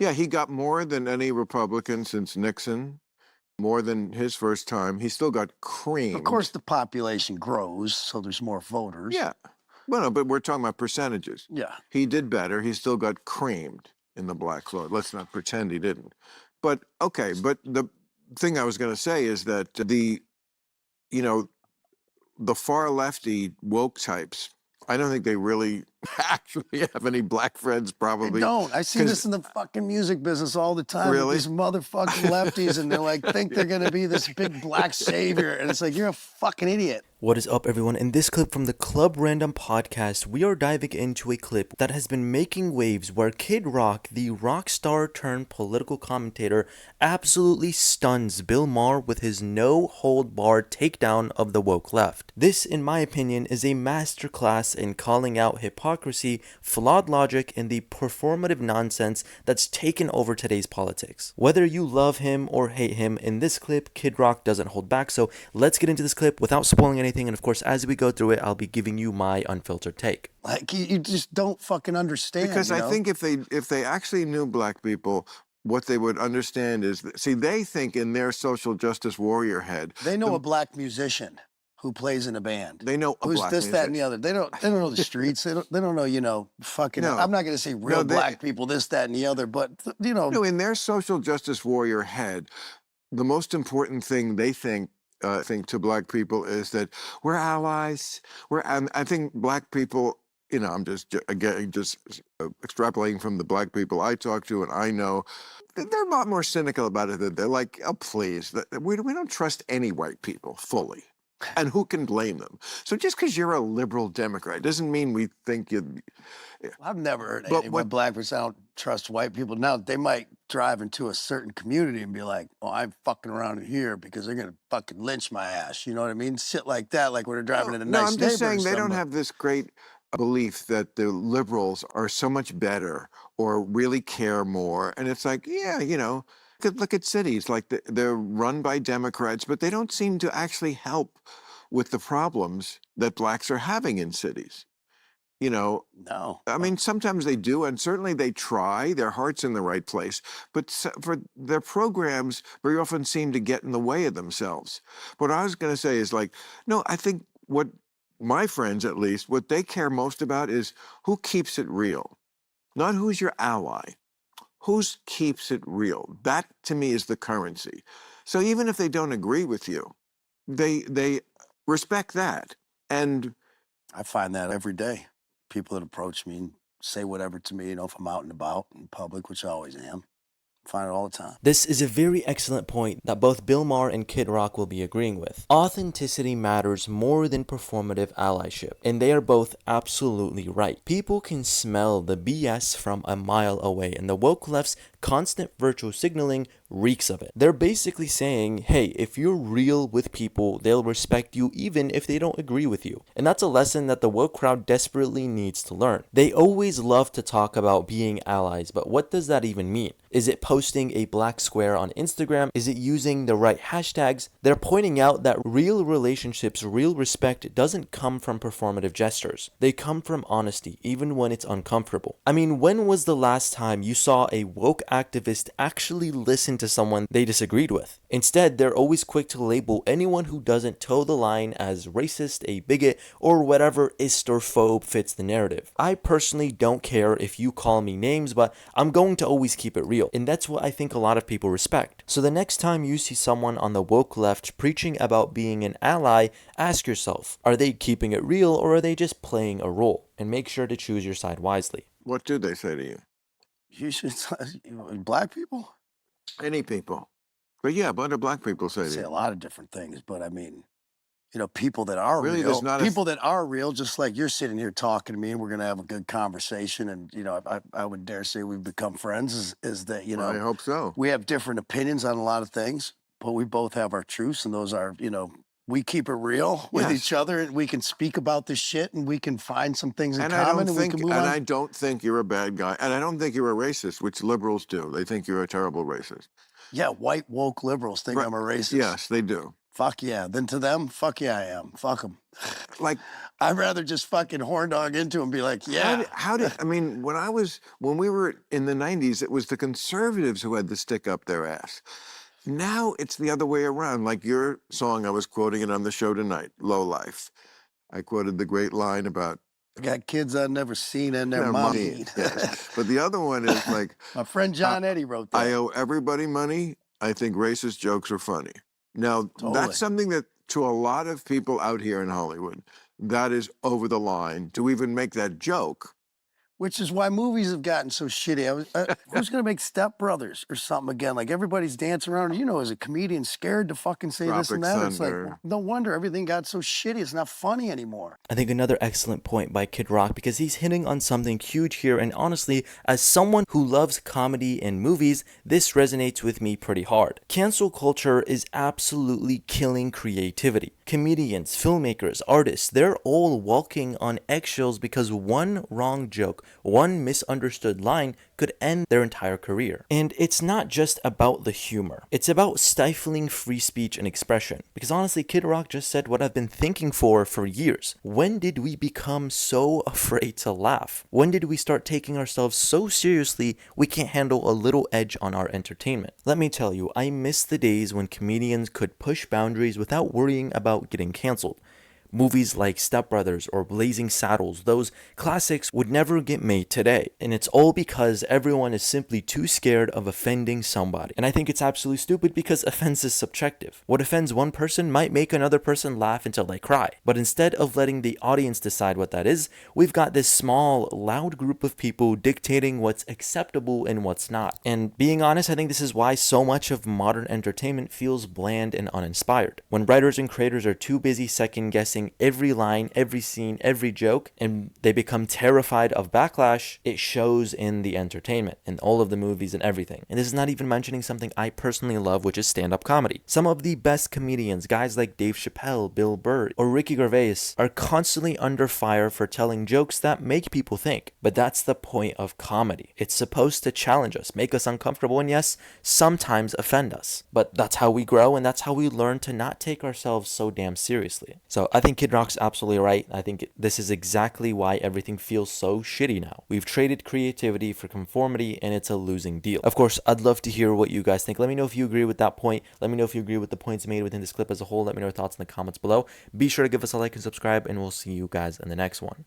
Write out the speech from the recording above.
Yeah, he got more than any Republican since Nixon, more than his first time. He still got Of course, creamed. the population grows, so there's more voters. Yeah. Well, no, but we're talking about percentages. Yeah. He did better. He still got creamed in the black vote. Let's not pretend he didn't. But okay, but the thing I was going to say is that you know, the far lefty woke types, I don't think they really actually have any black friends, They probably. don't. I see Because this in the fucking music business all the time with really, these motherfucking lefties, and they're like, think they're gonna be this big black savior, and it's like, you're a fucking idiot. What is up, everyone? In this clip from the Club Random podcast, we are diving into a clip that has been making waves where Kid Rock, the rock star turned political commentator, absolutely stuns Bill Maher with his no-hold-barred takedown of the woke left. This, in my opinion, is a masterclass in calling out hypocrisy, flawed logic, and the performative nonsense that's taken over today's politics. Whether you love him or hate him, in this clip, Kid Rock doesn't hold back, so let's get into this clip without spoiling anything. And of course, as we go through it, I'll be giving you my unfiltered take. Like you just don't fucking understand. because I think if they actually knew black people, what they would understand is that, see, they think in their social justice warrior head, they know a black musician who plays in a band. they know a Who's black this, that, and the musician. other. They don't know the streets. They don't know, fucking. No. I'm not gonna say real they- black people, this, that, and the other, but No, in their social justice warrior head, the most important thing they think to black people is that we're allies. And I think black people, I'm again just extrapolating from the black people I talk to and I know, they're a lot more cynical about it. Than they're like, oh please, we don't trust any white people fully. And who can blame them? So just because you're a liberal Democrat doesn't mean we think you. I've never heard But anyone black person. I don't trust white people. Now they might drive into a certain community and be like, "Oh, I'm fucking around in here because they're gonna fucking lynch my ass." You know what I mean? Shit like that. Like when they're driving in a nice I'm just neighborhood or saying they don't something. have this great belief that the liberals are so much better or really care more. And it's like, yeah, look at cities like they're run by Democrats, but they don't seem to actually help with the problems that blacks are having in cities. No. I mean, sometimes they do, and certainly they try. Their heart's in the right place, but for their programs, very often seem to get in the way of themselves. What I was going to say is like, no, I think what my friends, at least, what they care most about is who keeps it real, not who's your ally. Who keeps it real? That to me is the currency. So even if they don't agree with you, they respect that. And I find that every day. People that approach me and say whatever to me, if I'm out and about in public, which I always am. I find it all the time. This is a very excellent point that both Bill Maher and Kid Rock will be agreeing with. Authenticity matters more than performative allyship, and they are both absolutely right. People can smell the BS from a mile away, and the woke left's constant virtual signaling reeks of it. They're basically saying, hey, if you're real with people, they'll respect you even if they don't agree with you. And that's a lesson that the woke crowd desperately needs to learn. They always love to talk about being allies, but what does that even mean? Is it posting a black square on Instagram? Is it using the right hashtags? They're pointing out that real relationships, real respect doesn't come from performative gestures. They come from honesty, even when it's uncomfortable. I mean, when was the last time you saw a woke activist actually listen to someone they disagreed with? Instead, they're always quick to label anyone who doesn't toe the line as racist, a bigot, or whatever ist or phobe fits the narrative. I personally don't care if you call me names, but I'm going to always keep it real. And that's what I think a lot of people respect. So the next time you see someone on the woke left preaching about being an ally, ask yourself, are they keeping it real or are they just playing a role? And make sure to choose your side wisely. what do they say to you? You should black people Any people. But yeah, what do black people say to say you? a lot of different things, but I mean, people that are Really, real, there's not a- people that are real, just like you're sitting here talking to me, and we're gonna have a good conversation, and I would dare say we've become friends. Is that I hope so. we have different opinions on a lot of things, but we both have our truths, and those are we keep it real with Yes. each other, and we can speak about this shit, and we can find some things in And I common, don't and we think, can move and on. I don't think you're a bad guy, and I don't think you're a racist, which liberals do. They think you're a terrible racist. Yeah, white woke liberals think Right. I'm a racist. Yes, they do. Fuck yeah. Then to them, fuck yeah, I am. Fuck them. Like, I'd rather just fucking horn dog into them and be like, yeah. I mean, when we were in the 90s, it was the conservatives who had the stick up their ass. Now it's the other way around. Like your song, I was quoting it on the show tonight, Low Life. I quoted the great line about I got kids I've never seen and their their mommy. money. Yes. But the other one is like, My friend John Eddie wrote that. I owe everybody money. I think racist jokes are funny. Now, Totally. that's something that to a lot of people out here in Hollywood, that is over the line to even make that joke. Which is why movies have gotten so shitty. Who's gonna make Step Brothers or something again? Like everybody's dancing around. You know, as a comedian, scared to fucking say this and Tropic that. It's like Thunder. no wonder everything got so shitty. It's not funny anymore. I think another excellent point by Kid Rock because he's hitting on something huge here, and honestly, as someone who loves comedy and movies, this resonates with me pretty hard. Cancel culture is absolutely killing creativity. Comedians, filmmakers, artists, they're all walking on eggshells because one wrong joke, one misunderstood line could end their entire career. And it's not just about the humor. It's about stifling free speech and expression. Because honestly, Kid Rock just said what I've been thinking for years. When did we become so afraid to laugh? When did we start taking ourselves so seriously we can't handle a little edge on our entertainment? Let me tell you, I miss the days when comedians could push boundaries without worrying about getting canceled. Movies like Step Brothers or Blazing Saddles, those classics would never get made today. And it's all because everyone is simply too scared of offending somebody. And I think it's absolutely stupid because offense is subjective. What offends one person might make another person laugh until they cry. But instead of letting the audience decide what that is, we've got this small, loud group of people dictating what's acceptable and what's not. And being honest, I think this is why so much of modern entertainment feels bland and uninspired. When writers and creators are too busy second guessing every line, every scene, every joke, and they become terrified of backlash, it shows in the entertainment, in all of the movies and everything. And this is not even mentioning something I personally love, which is stand-up comedy. Some of the best comedians, guys like Dave Chappelle, Bill Burr, or Ricky Gervais, are constantly under fire for telling jokes that make people think. But that's the point of comedy. It's supposed to challenge us, make us uncomfortable, and yes, sometimes offend us. But that's how we grow, and that's how we learn to not take ourselves so damn seriously. So I think Kid Rock's absolutely right. I think this is exactly why everything feels so shitty now. We've traded creativity for conformity, and it's a losing deal. Of course, I'd love to hear what you guys think. Let me know if you agree with that point. Let me know if you agree with the points made within this clip as a whole. Let me know your thoughts in the comments below. Be sure to give us a like and subscribe, and we'll see you guys in the next one.